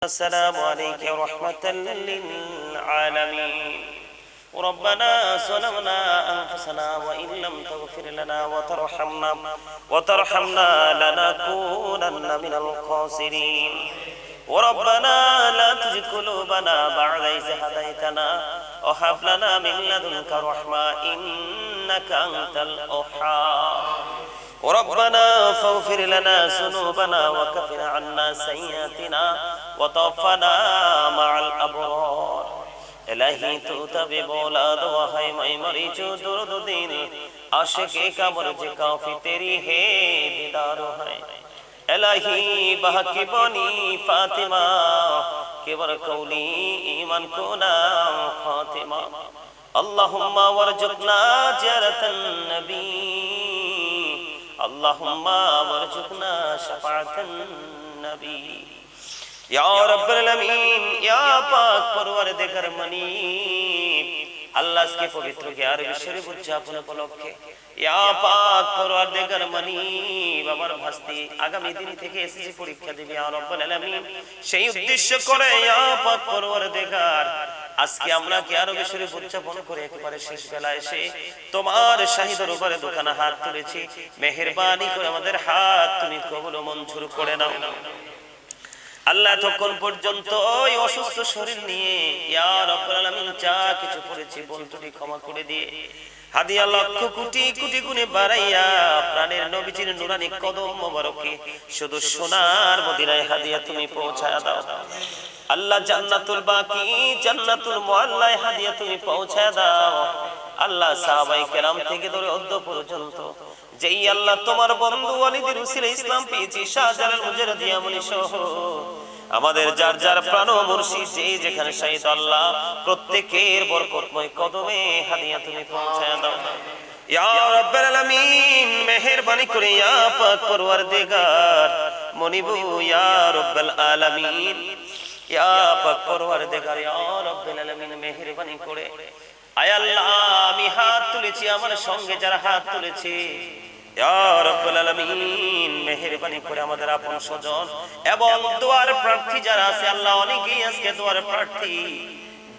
السلام عليك رحمة للعالمين ربنا ظلمنا أنفسنا وإن لم تغفر لنا وترحمنا لنكونن من الخاسرين وربنا لا تزغ قلوبنا بعد إذ هديتنا وهب لنا من لدنك رحمة إنك أنت الوهاب ربنا فاغفر لنا ذنوبنا وكفر عنا سيئاتنا وتوفنا مع الأبرار إلهی تو তবে बोला दुआ है मैं मरी जो दुर्द दिन आशिक़े कब्र जे काफी तेरी है दीदार है इलाही बहकी बनी फातिमा केवर कौली ईमान को ना फातिमा अल्लाहुम्मा वरजुकना ज़ियारतन नबी अल्लाहुम्मा वरजुकना शफाअतन नबी या रब्बुल आलमीन या पाक परवरदिगार मनी আল্লাহ আজকে পবিত্র গ্যারবি শরীফ উদযাপন উপলক্ষে ইয়া পাক পরওয়ারদিগার মনি বাবার ভাস্তি আগামী দিন থেকে এসএসসি পরীক্ষা দিবে ইয়া রব্বুল আলামিন সেই উদ্দেশ্য করে ইয়া পাক পরওয়ারদিগার আজকে আমরা গ্যারবি শরীফ উদযাপন করে একেবারে শেষ বেলায় এসে তোমার শাহী দরবারে দোকানে হাত তুলেছি মেহেরবানি করে আমাদের হাত তুমি কবুল ও মঞ্জুর করে নাও আল্লাহ তখন পর্যন্ত ওই অসুস্থ শরীর নিয়ে ইয়া রাব্বুল আলামিন যা কিছু করেছি বন্ধুটি ক্ষমা করে দিয়ে হাদিয়া লক্ষ কোটি কোটি গুণে বাড়াইয়া প্রাণের নবীজির নুরানি কদম মোবারকে শুধু সোনার মদিনায় হাদিয়া তুমি পৌঁছায়া দাও আল্লাহ জান্নাতুল বাকি জান্নাতুল মুআল্লায় হাদিয়া তুমি পৌঁছায়া দাও আল্লাহ সাহাবায়ে কেরাম থেকে ধরে অদ্য পর্যন্ত যেই আল্লাহ তোমার বন্ধু ওয়ালিদের উসিলায় ইসলাম পেয়েছি শাহজালাল মুজাররদিয়া মনি সহ আমাদের যার যার প্রাণ মুর্শিদ যে যেখানে শহীদ আল্লাহ প্রত্যেকের বরকতময় কদমে হাদিয়া তুমি পৌঁছায়া দাও ইয়া রাব্বুল আলামিন মেহেরবানি করে ইয়া পাক পরওয়ারদিগার মনিবু ইয়া রাব্বুল আলামিন ইয়া পাক পরওয়ারদিগার ইয়া রাব্বুল আলামিন মেহেরবানি করে আয় আল্লাহ আমি হাত তুলেছি আমার সঙ্গে যারা হাত তুলেছে ইয়া রাব্বুল আলামিন মেহেরবানি করে আমাদের আপন স্বজন এবং দুয়ার প্রার্থী যারা আছে আল্লাহ অনেকেই আজকে দুয়ার প্রার্থী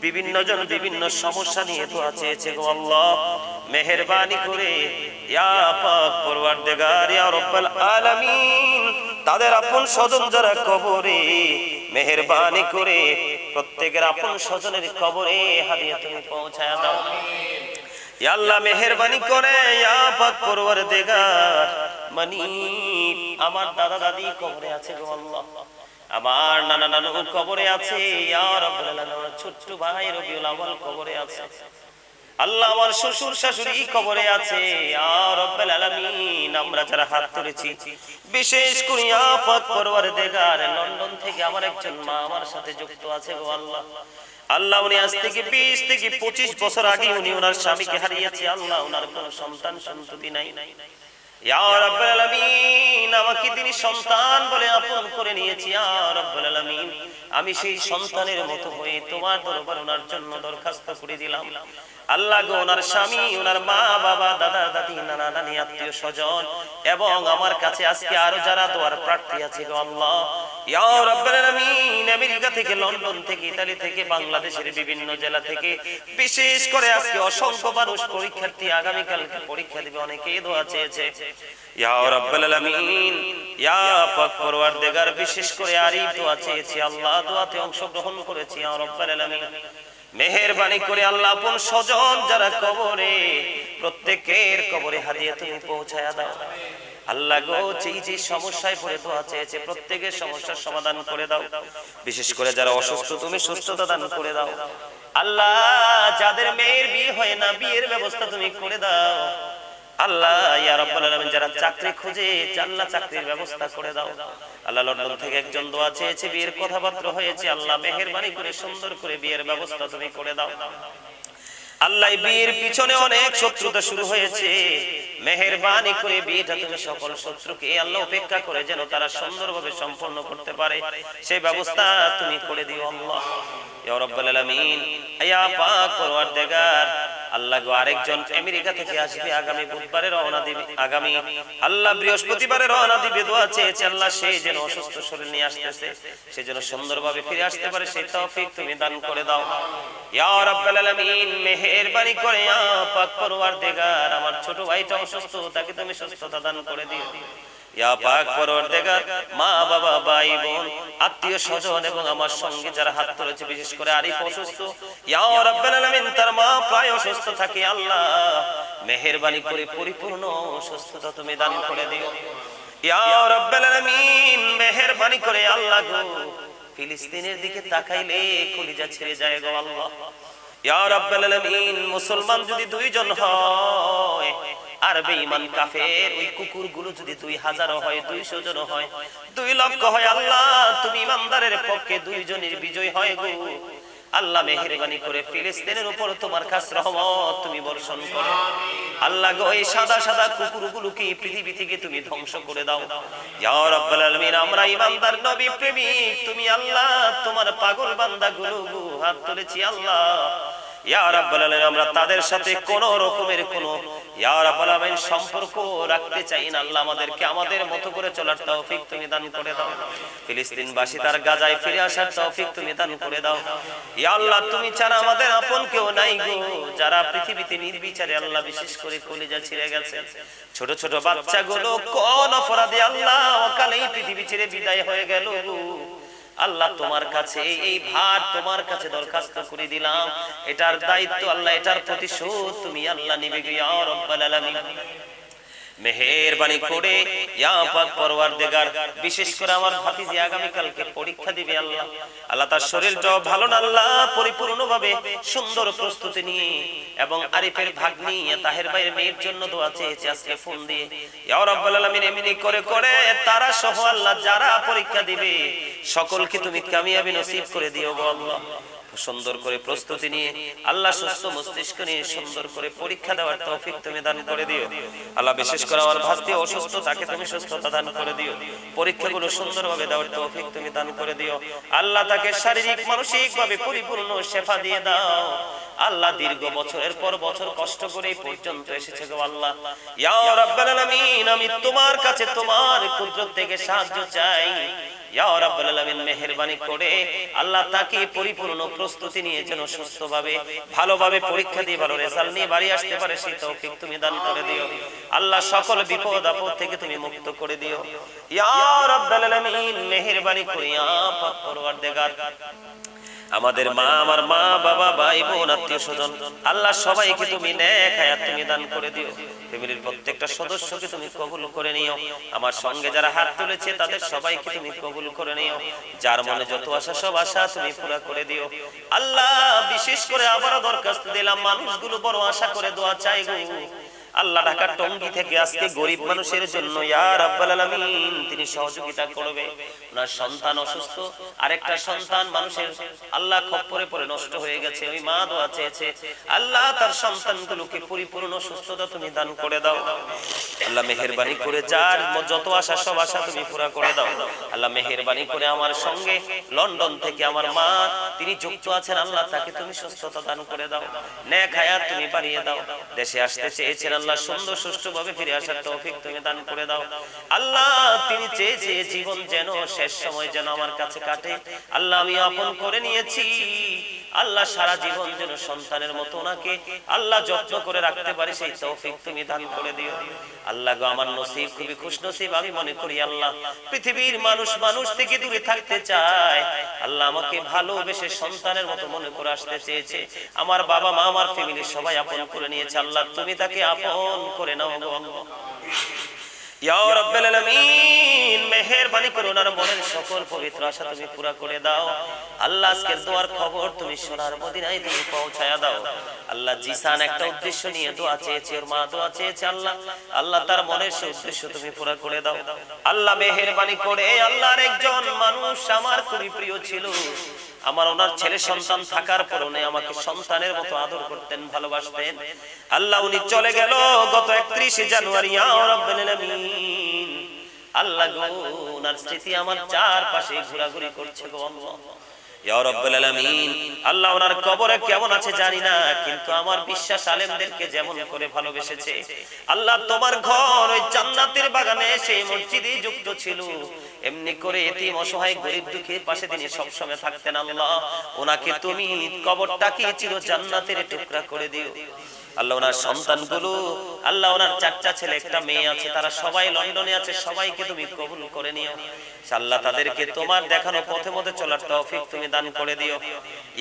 বিভিন্ন জন বিভিন্ন সমস্যা নিয়ে দোয়া চেয়েছে গো আল্লাহ মেহেরবানি করে ইয়া পাক পরওয়ারদিগার ইয়া রাব্বুল আলামিন তাদের আপন স্বজন যারা কবরে মেহেরবানি করে প্রত্যেকের আপন স্বজনের কবরে হাদিয়া তুমি পৌঁছায়া দাও ইয়া আল্লাহ মেহেরবানি করে ইয়া পাক পরওয়ারদিগার মানি আমার দাদা দাদি কবরে আছে গো আল্লাহ আমার নানা নানু কবরে আছে ইয়া রাব্বুল আলামিন ছোট ভাই রবিউল আউয়াল কবরে আছে আল্লাহ আমার শ্বশুর শাশুড়ি কবরে আছে ইয়া রাব্বুল আলামিন আমরা যারা হাত তুলেছি বিশেষ করে ইয়া পাক পরওয়ারদিগার লন্ডন থেকে আমার একজন মা আমার সাথে যুক্ত আছে গো আল্লাহ আল্লাহ উনি আজ থেকে 20 থেকে 25 বছর আগে উনি ওনার স্বামীকে হারিয়েছে আল্লাহ ওনার কোনো সন্তান সন্ততি নাই ইয়া রাব্বুল আলামিন আমাকে তিনি সন্তান বলে আপন করে নিয়েছি ইয়া রাব্বুল আলামিন আমি সেই সন্তানের মতো হয়ে তোমার দরবারে ওনার জন্য দরখাস্ত করে দিলাম আল্লাহ গো ওনার স্বামী ওনার মা বাবা দাদা দাদি নানা নানি আত্মীয় স্বজন এবং আমার কাছে আজকে আরো যারা দোয়ার প্রার্থী আছে গো আল্লাহ ইয়া রাব্বুল আলামিন আমেরিকা থেকে লন্ডন থেকে ইতালি থেকে বাংলাদেশের বিভিন্ন জেলা থেকে বিশেষ করে আজকে অসংখ্য মানুষ পরীক্ষার্থী আগামী কালকে পরীক্ষা দিবে অনেকেই দোয়া চেয়েছে ইয়া রাব্বুল আলামিন ইয়া পাক পরওয়ারদিগার বিশেষ করে আরিফ দোয়া চেয়েছে আল্লাহ দোয়াতে অংশগ্রহণ করেছে ইয়া রাব্বুল আলামিন মেহেরবানি করে আল্লাহ আপন স্বজন যারা কবরে প্রত্যেকের কবরে হাদিয়া তুমি পৌঁছায়া দাও আল্লাহ গো যে সমস্যায় পড়ে দোয়া চেয়েছে প্রত্যেকের সমস্যার সমাধান করে দাও বিশেষ করে যারা অসুস্থ তুমি সুস্থতা দান করে দাও আল্লাহ যাদের মেয়ের বিয়ে হয় না বিয়ের ব্যবস্থা তুমি করে দাও আল্লাহ ইয়া রাব্বুল আলামিন যারা চাকরি খুঁজে জান্নাত চাকরির ব্যবস্থা করে দাও আল্লাহ লন্ডন থেকে একজন দোয়া চেয়েছে বিয়ের কথাবার্তা হয়েছে আল্লাহ মেহেরবানি করে সুন্দর করে বিয়ের ব্যবস্থা তুমি করে দাও আল্লাহ বিয়ের পিছনে অনেক শত্রুতা শুরু হয়েছে মেহেরবানি করে বিয়েটা তুমি সকল শত্রুকে আল্লাহ উপেক্ষা করে যেন তারা সুন্দরভাবে সম্পন্ন করতে পারে সেই ব্যবস্থা তুমি করে দিও আল্লাহ ইয়া রাব্বুল আলামিন ইয়া পাক পরওয়ারদিগার আল্লাহ গো আরেকজন আমেরিকা থেকে আসবে আগামী বুধবারে রওনা দিবে, আগামী আল্লাহ বৃহস্পতিবারে রওনা দিবে, দোয়া চেয়েছে আল্লাহ সে যেন অসুস্থ শরীর নিয়ে আসতেছে সে যেন সুন্দরভাবে ফিরে আসতে পারে সেই তৌফিক তুমি দান করে দাও ইয়া রাব্বাল আলামিন। মেহেরবানি করে ইয়া পাক পরওয়ারদিগার আমার ছোট ভাইটা অসুস্থ তাকে তুমি সুস্থতা দান করে দিও ইয়া পাক পরওয়ারদিগার। মা বাবা ভাই বোন আত্মীয় স্বজন এবং আমার সঙ্গে যারা হাত তুলেছে বিশেষ করে আরিফ অসুস্থ ইয়া রাব্বাল আলামিন তার মা প্রায় অসুস্থ থাকে আল্লাহ মেহেরবানি করে পরিপূর্ণ সুস্থতা তুমি দান করে দিও ইয়া রাব্বাল আলামিন। মেহেরবানি করে আল্লাহ গো ফিলিস্তিনের দিকে তাকাইলে কলিজা ছেড়ে যায় গো আল্লাহ ইয়া রাব্বাল আলামিন। মুসলমান যদি দুইজন হয় আর বেঈমান কাফের ওই কুকুরগুলো যদি 2000 হয় 200 জন হয় 2 লক্ষ হয় আল্লাহ তুমি ইমানদারের পক্ষে দুইজনের বিজয় হয় গো আল্লাহ মেহেরবানি করে ফিলিস্তিনের উপর তোমার খাস রহমত তুমি বর্ষণ করো আল্লাহ গো এই সাদা সাদা কুকুরগুলোকে পৃথিবী থেকে তুমি ধ্বংস করে দাও ইয়া রাব্বাল আলামিন। আমরা ইমানদার নবী প্রেমিক তুমি আল্লাহ তোমার পাগল বান্দাগুলো হাত তুলেছি আল্লাহ ইয়া রাব্বাল আলামিন। আমরা তাদের সাথে কোন রকমের কোন ইয়া রাব্বাল আলামিন সম্পর্ক রাখতে চাই না আল্লাহ আমাদেরকে আমাদের মতো করে চলার তৌফিক তুমি দান করে দাও ফিলিস্তিনবাসী তার গাজায় ফিরে আসার তৌফিক তুমি দান করে দাও ইয়া আল্লাহ। তুমি ছাড়া আমাদের আপন কেউ নাই গো যারা পৃথিবীতে নির্বিচারে আল্লাহ বিশেষ করে কলিজা ছিঁড়ে গেছে ছোট ছোট বাচ্চাগুলো কোন অপরাধে আল্লাহ অকালেই পৃথিবী ছেড়ে বিদায় হয়ে গেল আল্লাহ তোমার কাছে এই ভার তোমার কাছে দরখাস্ত করে দিলাম এটার দায়িত্ব আল্লাহ এটার প্রতিশোধ তুমি আল্লাহ নিবে গো ইয়া রাব্বাল আলামিন। মেহেরবানি করে ইয়া পাক পরওয়ারদিগার বিশেষ করে আমার ভাতিজি আগামী কালকে পরীক্ষা দিবে আল্লাহ আল্লাহ তার শরীরটাও ভালো না আল্লাহ পরিপূর্ণভাবে সুন্দর প্রস্তুতি নিয়ে এবং আরিফের ভাগ্নি তাহের ভাইয়ের মেয়ের জন্য দোয়া চেয়েছে আজকে ফোন দিয়ে ইয়া রাব্বাল আলামিন। এমনি করে করে তারা সহ আল্লাহ যারা পরীক্ষা দিবে সকলকে তুমি কামিয়াবি নসিব করে দিও গো আল্লাহ সুন্দর করে প্রস্তুতি নিয়ে আল্লাহ সুস্থ মস্তিষ্ক নিয়ে সুন্দর করে পরীক্ষা দেওয়ার তৌফিক তুমি দান করে দিও আল্লাহ। বিশেষ করে আমার ভাস্তি অসুস্থ তাকে তুমি সুস্থতা দান করে দিও পরীক্ষাগুলো সুন্দরভাবে দেওয়ার তৌফিক তুমি দান করে দিও আল্লাহ। তাকে শারীরিক মানসিক ভাবে পরিপূর্ণ শেফা দিয়ে দাও আল্লাহ। দীর্ঘ বছরের পর বছর কষ্ট করে এই পর্যন্ত এসেছে গো আল্লাহ ইয়া রাব্বাল আলামিন। আমি তোমার কাছে তোমার কুদরত থেকে সাহায্য চাই ইয়া রাব্বাল আলামিন। মেহেরবানি করে আল্লাহ তাকে পরিপূর্ণ প্রস্তুতি নিয়ে যেন সুস্থভাবে ভালোভাবে পরীক্ষা দিয়ে ভালো রেজাল্ট নিয়ে বাড়ি আসতে পারে সেই তৌফিক তুমি দান করে দিও আল্লাহ। সকল বিপদ আপদ থেকে তুমি মুক্ত করে দিও ইয়া রাব্বাল আলামিন। মেহেরবানি করে ইয়া পাক পরওয়ারদিগার আমাদের মা আমার মা বাবা ভাই বোন আত্মীয় স্বজন আল্লাহ সবাইকে তুমি নেক হায়াত তুমি দান করে দিও ফ্যামিলির প্রত্যেকটা সদস্যকে তুমি কবুল করে নিও আমার সঙ্গে যারা হাত তুলেছে তাদের সবাইকে তুমি কবুল করে নিও যার মনে যত আশা সব আশা তুমি পুরা করে দিও আল্লাহ। বিশেষ করে আবারও দরখাস্ত দিলাম মানুষগুলো বড় আশা করে দোয়া চাই গো আল্লাহ। ঢাকার টঙ্গী থেকে আজকে গরিব মানুষের জন্য ইয়া রাব্বাল আলামিন তিনি সহযোগিতা করবে ওনার সন্তান অসুস্থ আরেকটা সন্তান মানুষের আল্লাহ খপ্পরে পড়ে নষ্ট হয়ে গেছে ওই মা দোয়া চেয়েছে আল্লাহ তার সন্তানগুলোকে পরিপূর্ণ সুস্থতা তুমি দান করে দাও আল্লাহ। মেহেরবানি করে যার যত আশা সব আশা তুমি পুরা করে দাও আল্লাহ। মেহেরবানি করে আমার সঙ্গে লন্ডন থেকে আমার মা তিনি যুক্ত আছেন আল্লাহ তাকে তুমি সুস্থতা দান করে দাও নেক হায়াত তুমি বাড়িয়ে দাও দেশে আসতে চেয়েছেন আল্লাহ সুন্দর সুষ্ঠুভাবে ফিরে আসার তৌফিক তুমি দান করে দাও আল্লাহ। তিনি চেয়েছে জীবন যেন শেষ সময় যেন আমার কাছে কাটে আল্লাহ আমি আপন করে নিয়েছি আল্লাহ। সারা জীবন যেন সন্তানের মতো ওনাকে আল্লাহ যত্ন করে রাখতে পারে সেই তৌফিক তুমি দান করে দিও আল্লাহ গো। আমার নসিব খুবই খুশনসিব আমি মনে করি আল্লাহ। পৃথিবীর মানুষ থেকে দূরে থাকতে চায় আল্লাহ আমাকে ভালোবেসে সন্তানের মতো মনে করে আসতে চেয়েছে আমার বাবা মা আমার ফ্যামিলি সবাই আপন করে নিয়েছে আল্লাহ তুমি তাকে আপন করে নাও গো আল্লাহ ইয়া রাব্বাল আলামিন। মেহেরবানি করে ওনার মনের সকল পবিত্র আশা তুমি পুরা করে দাও আল্লাহ। আজকের দোয়ার খবর তুমি সোনার মদিনায় তুমি পৌঁছায়া দাও আল্লাহ। জিসান একটা উদ্দেশ্য নিয়ে দোয়া চেয়েছে ওর মা দোয়া চেয়েছে আল্লাহ আল্লাহ তার মনের সেই উদ্দেশ্য তুমি পুরা করে দাও আল্লাহ। মেহেরবানি করে আল্লাহর একজন মানুষ আমার খুবই প্রিয় ছিল আমার ওনার ছেলে সন্তান থাকার পর উনি আমাকে সন্তানের মতো আদর করতেন ভালোবাসতেন আল্লাহ। উনি চলে গেল গত 31 জানুয়ারি ইয়া রাব্বাল আলামিন আল্লাহ গো ওনার স্মৃতি আমার চারপাশে ঘোরাঘুরি করছে গো আল্লাহ ইয়া রাব্বুল আলামিন, আল্লাহ ওনার কবরে কেমন আছে জানি না, কিন্তু আমার বিশ্বাস আলেমদেরকে যেমন করে ভালোবেসেছে, আল্লাহ তোমার ঘর ওই জান্নাতের বাগানে সেই মসজিদে যুক্ত ছিল, এমনি করে এতিম অসহায় গরিব দুঃখীর পাশে তিনি সবসময় থাকতেন। আল্লাহ ওনাকে তুমি কবরটাকে চির জান্নাতের টুকরা করে দিও। আল্লাহ ওনার সন্তানগুলো, আল্লাহ ওনার চারটা ছেলে একটা মেয়ে আছে, তারা সবাই লন্ডনে আছে, সবাইকে তুমি কবুল করে নিও। আল্লাহ তাদেরকে তোমার দেখানো পথে মধ্যে চলার তৌফিক তুমি দান করে দিও।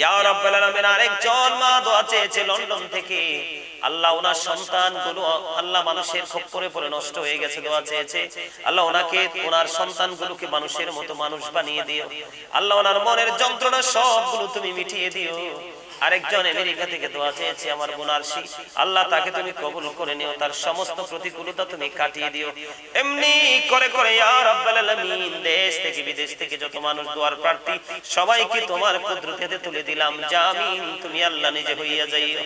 ইয়া রাব্বুল আলামিন, আরেকজন মা দোয়া চেয়েছে লন্ডন থেকে, আল্লাহ ওনার সন্তানগুলো আল্লাহ মানুষের খপ্পরে পড়ে নষ্ট হয়ে গেছে, দোয়া চেয়েছে, আল্লাহ ওনাকে ওনার সন্তানগুলোকে মানুষের মতো মানুষ বানিয়ে দিও। আল্লাহ ওনার মনের যন্ত্রণা সবগুলো তুমি মিটিয়ে দিও। আরেকজন আমেরিকা থেকে দোয়া চেয়েছে, আমার গুনারশি, আল্লাহ তাকে তুমি কবুল করে নিও, তার সমস্ত প্রতিকূলতা তুমি কাটিয়ে দিও। এমনি করে করে ইয়া রাব্বুল আলামিন, দেশ থেকে বিদেশ থেকে যত মানুষ দোয়ার প্রার্থী সবাইকে তোমার কুদরতে তুলে দিলাম, জামিন তুমি আল্লাহ নিজে হইয়া যাইও।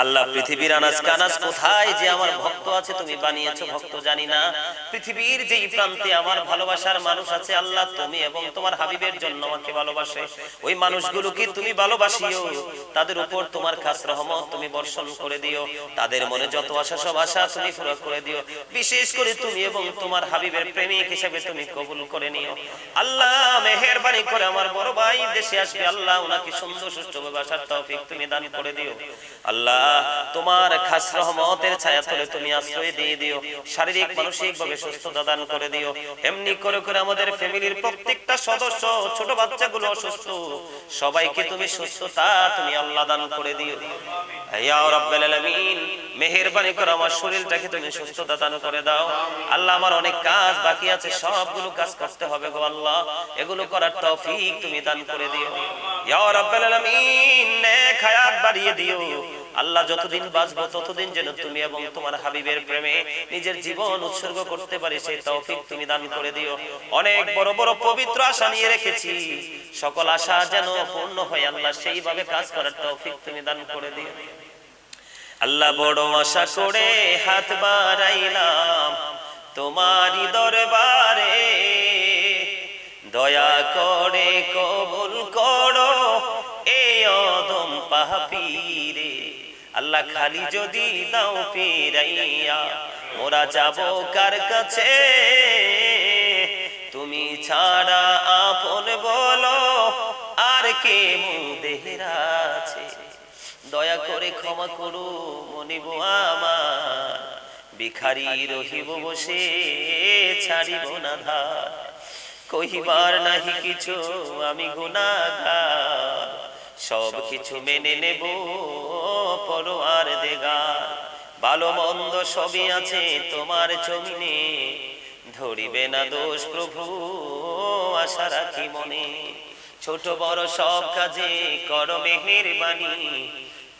আল্লাহ পৃথিবীর আনাজ কানাজ কোথায় যে আমার ভক্ত আছে তুমি বানিয়েছো ভক্ত জানি না, পৃথিবীর যেই প্রান্তে আমার ভালোবাসার মানুষ আছে, আল্লাহ তুমি এবং তোমার হাবিবের জন্য আমাকে ভালোবাসে, ওই মানুষগুলোকে তুমি ভালোবাসিও, তাদের উপর তোমার খাস রহমত তুমি বর্ষণ করে দিও, তাদের মনে যত আশা সব আশা তুমি পুরো করে দিও, বিশেষ করে তুমি এবং তোমার হাবিবের প্রেমিক হিসেবে তুমি কবুল করে নিও। আল্লাহ মেহেরবানি করে আমার বড় ভাই দেশে আসবে, আল্লাহ ওনাকে সুন্দর সুষ্ঠুভাবে আসার তৌফিক তুমি দান করে দিও। আল্লাহ তোমার খাস রহমতের ছায়াতলে তুমি আশ্রয় দিয়ে দিও, শারীরিক মানসিক ভাবে সুস্থতা দান করে দিও। এমনি করে করে আমাদের ফ্যামিলির প্রত্যেকটা সদস্য, ছোট বাচ্চাগুলো অসুস্থ, সবাইকে তুমি সুস্থতা তুমি আল্লাহ দান করে দিও। ইয়া রাব্বুল আলামিন, মেহেরবানি করে আমার শরীরটাকে তুমি সুস্থতা দান করে দাও। আল্লাহ আমার অনেক কাজ বাকি আছে, সবগুলো কাজ করতে হবে গো আল্লাহ, এগুলো করার তৌফিক তুমি দান করে দিও। ইয়া রাব্বুল আলামিন, নেক হায়াত বাড়িয়ে দিও। আল্লাহ যতদিন বাঁচবো ততদিন যেন তুমি এবং তোমার হাবিবের প্রেমে নিজের জীবন উৎসর্গ করতে পারি, সেই তৌফিক তুমি দান করে দিও। অনেক বড় বড় পবিত্র আশা নিয়ে রেখেছি, সকল আশা যেন পূর্ণ হয়, আল্লাহ সেইভাবে কাজ করার তৌফিক তুমি দান করে দিও। আল্লাহ বড় আশা করে হাত বাড়াইলাম তোমারই দরবারে, দয়া করে কবুল করো এই অদম পাপীরে। আল্লাহ খালি যদি দাও ফিরাইয়া, মোরা যাব কার কাছে, তুমি ছাড়া আপন বলো আর কে মোদের আছে। দয়া করে ক্ষমা করো মনিব আমার, ভিখারি রহিব বসে ছাড়িব না ধার, কহিবার নাহি কিছু আমি গুনাহগার, সব কিছু মেনে নেব পরওয়ার দেগার। ভালো মন্দ সবই আছে তোমার জমিনে, ধরিবে না দোষ প্রভু আশা রাখি মনে। ছোট বড় সব কাজে করো মেহেরবানি,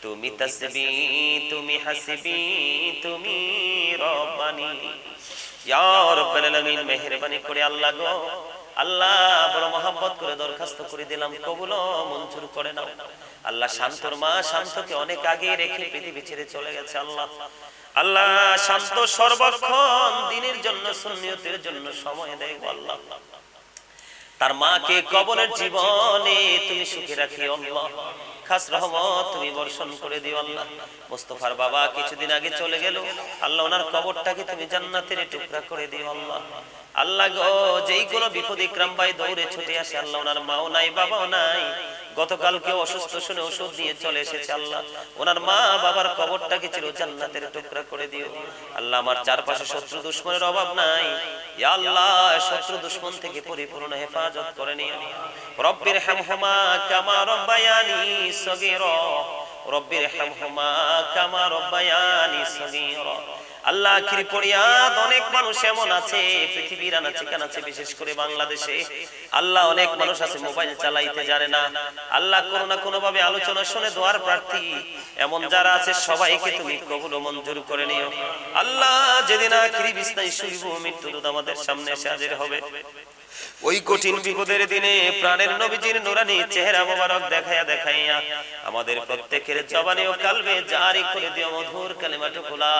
তুমি তাসবিহ তুমি হাসবি তুমি রব্বানি। ইয়া রাব্বুল আলামিন, মেহেরবানি করে আল্লাহ গো, আল্লাহ বড় মহব্বত করে দরখাস্ত করে দিলাম, কবুল মঞ্জুর করে নাও। আল্লাহ শান্তর মা শান্তকে অনেক আগে রেখে পৃথিবী ছেড়ে চলে গেছে। আল্লাহ আল্লাহ শান্ত সর্বক্ষণ দিনের জন্য সুন্নিয়তের জন্য সময় দেয় আল্লাহ, তার মাকে কবরের জীবনে তুমি সুখে রাখিও আল্লাহ, খাস রহমত তুমি বর্ষণ করে দিও আল্লাহ। মুস্তাফার বাবা কিছুদিন আগে চলে গেল, আল্লাহ ওনার কবরটাকে তুমি জান্নাতের টুকরা করে দিও আল্লাহ। আল্লাহ গো, যেই কোনো বিপদ ইকরাম ভাই দৌড়ে ছুটে আসে, আল্লাহ ওনার মাও নাই বাবাও নাই, গতকালকে অসুস্থ শুনে ওষুধ নিয়ে চলে এসেছে, আল্লাহ ওনার মা বাবার কবরটাকে চির জান্নাতের টুকরা করে দিও আল্লাহ। আমার চারপাশে শত্রু দুশমনের অভাব নাই, ইয়া আল্লাহ শত্রু দুশমন থেকে পরিপূর্ণ হেফাজত করে নিও। রব্বির হামহুমা কামা রব্বায়ানি সগীরা, রব্বির হামহুমা কামা রব্বায়ানি সগীরা। আল্লাহ আখির পরিয়াদ অনেক মানুষ এমন আছে পৃথিবীর আনাচে কানাচে, বিশেষ করে বাংলাদেশে আল্লাহ অনেক মানুষ আছে মোবাইল চালাইতে জানে না, আল্লাহ কোনো না কোনো ভাবে আলোচনা শুনে দোয়ার প্রার্থী এমন যারা আছে সবাইকে তুমি কবুল ও মঞ্জুর করে নিও আল্লাহ। যেদিন আখিরি বিছনায় শুইব, মৃত্যুদূত আমাদের সামনে এসে হাজির হবে, ওই কঠিন বিপদের দিনে প্রাণের নবীজির নুরানি চেহারা মোবারক দেখাইয়া দেখাইয়া আমাদের প্রত্যেকের জবানে ও কালবে জারি করে দিও মধুর কালিমাটুকু লা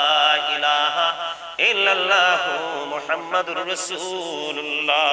ইলাহা ইল্লাল্লাহু মুহাম্মাদুর রাসূলুল্লাহ।